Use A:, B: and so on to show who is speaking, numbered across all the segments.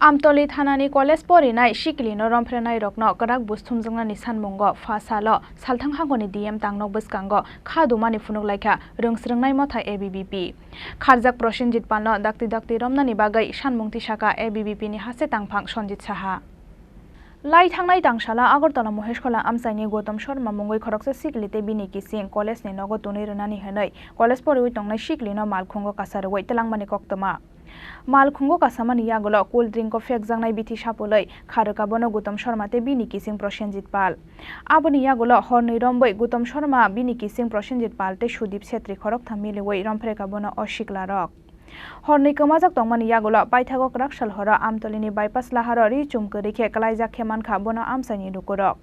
A: Amtoli thanani college porinai shiklino Rompherenairokno Kwrak Bwskango Sanmungo fasalo salthanghangoni DMTangnok Bwskango khadumani Khlaikha rungsrungnai mothai ABVP kharjak Prosenjit palno dakti romnani bagai sanmungti saka ABVP ni hase tangphang Sonjit Saha Lai thangnai tangshala Agartala Moheshkhola amsaini Gautam Sharma mungoi khoroksa siklite bini kising college ni nogo tuni runani hanai college poriwi tongnai siklino malkhungo kasarwai telangmani koktama Malkhungo kasamani yagulo cool drink ko fek jangnai bithi sapolai kharuka bono Gautam Sharma te bini kising Prosenjit pal aboni yagulo hornai romboi Gautam Sharma bini kising Prosenjit pal te Sudip Setri khorok thamiliwai Romphereka bono osiklarok Hornai kamajak tongmani yagulo paithagok rakshal hora amtolini bypass laharo ri chumkörikhe Khlaikha khemanka bono amsaini dukurok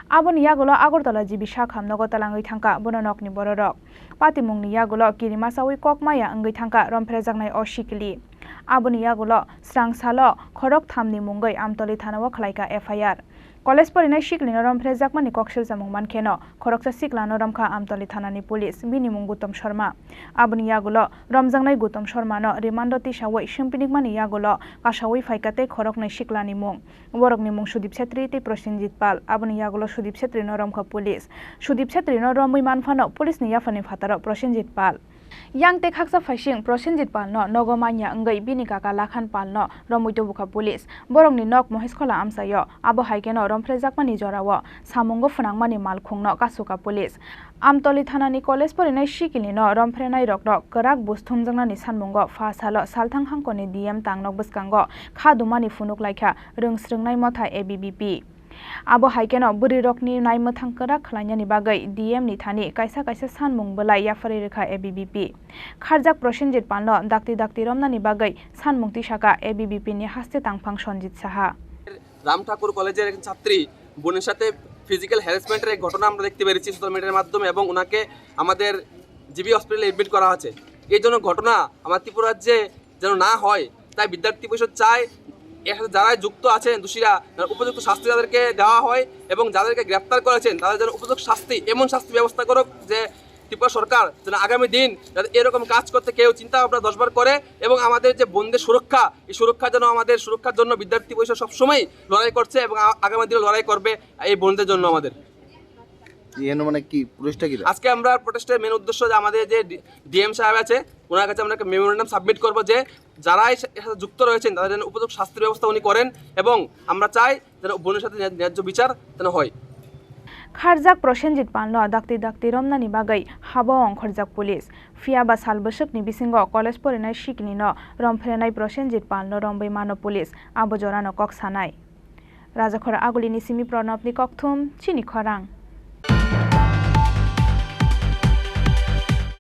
A: Aboni yagulo Agartala jibi sakhamnogo talangoi thangka bono nokni bororok patimungni yagulo kirimasawi kokmaya angoi thangka Rompherejaknai osikli Aboni yagulo srangsalo khorok thamni mungoi amtoli thanao Khlaikha FIR College porinai siklino Rompherejakmani koksil jamung mankheno khoroksa siklano romkha amtoli thanani police bini mung Gautam Sharma Aboni yagulo romjangnai Gautam Sharma no rimando tisawai simpinikmani yagulo kasawi phaikate khoroknai siklani mung borokni mung Sudip Setri te Prosenjit pal Aboni yagulo Sudip Setri no romkha police Sudip Setri no romui manfano police ni yafani phataro Prosenjit pal Yang te khaksa phaising Prosenjit palno nogomanya ngai bini kaka lakhan palno romuito bukha police borongni nok Moheshkhola amsayo abo haikeno Rompherejakmani jorawo Sanmungo phunangmani malkhungno kasuka police Amtoli thanani college porinai sikilino Rompherenairokno Kwrak Bwskango Sanmungo fasalo salthanghangoni DMTangnok Bwskango khadumani Khlaikha rungsrungnai mothai ABVP Abo haikeno burirokni naimthang Kwrak khlainani bagai DM ni thani kaisa sanmung belai yafari rekha ABVP kharjak Prosenjit palno dakti romnani bagai sanmungti saka ABVP ni haste tangphang Sonjit Saha
B: Ram ঠাকুর কলেজের একজন ছাত্রী বোনের সাথে physical হ্যারাসমেন্টের এক ঘটনা আমরা দেখতে পেরেছি সোশ্যাল মিডিয়ার মাধ্যমে এবং ওনাকে আমাদের জিবি হসপিটালে এডমিট করা আছে এই জন্য ঘটনা আমার ত্রিপুরা রাজ্যে যেন না হয় তাই বিদ্যার্থী পরিষদ চায় এর সাথে যারা যুক্ত আছেন দোষীরা উপযুক্ত শাস্তি তাদেরকে দেওয়া হয় এবং যাদেরকে গ্রেফতার করেছেন তাদের যেন উপযুক্ত শাস্তি এমন শাস্তি ব্যবস্থা করুক যে ত্রিপুরা সরকার যেন আগামী দিন যাতে এরকম কাজ করতে কেউ চিন্তা ভাবনা 10 বার করে এবং আমাদের যে বন্ধের সুরক্ষা এই সুরক্ষা যেন আমাদের সুরক্ষার জন্য বিদ্যার্থী পরিষদ সবসময় লড়াই করছে এবং আগামী দিনে লড়াই করবে এই বন্ধের জন্য আমাদের
C: মানে কি প্রোটেস্টটা কি
B: আজকে আমরা প্রোটেস্টের মেন উদ্দেশ্য যে আমাদের যে ডিএম সাহেব আছে ওনার কাছে আমরা একটা মেমোরেন্ডাম সাবমিট করব যে যারা এর সাথে যুক্ত রয়েছেন তাদের জন্য উপযুক্ত শাস্তির ব্যবস্থা উনি করেন এবং আমরা চাই যেন বোনের সাথে ন্যায্য বিচার যেন হয়
A: Kharjak Prosenjit palno dakti romnani bagai habong kharjak police fiaba salbosokni bisingo college porinai siknino Rompherenai Prosenjit palno rombai mano police abo jorano kok sanai Rajakhora agulini simi pranabni kokthum Chini Khorang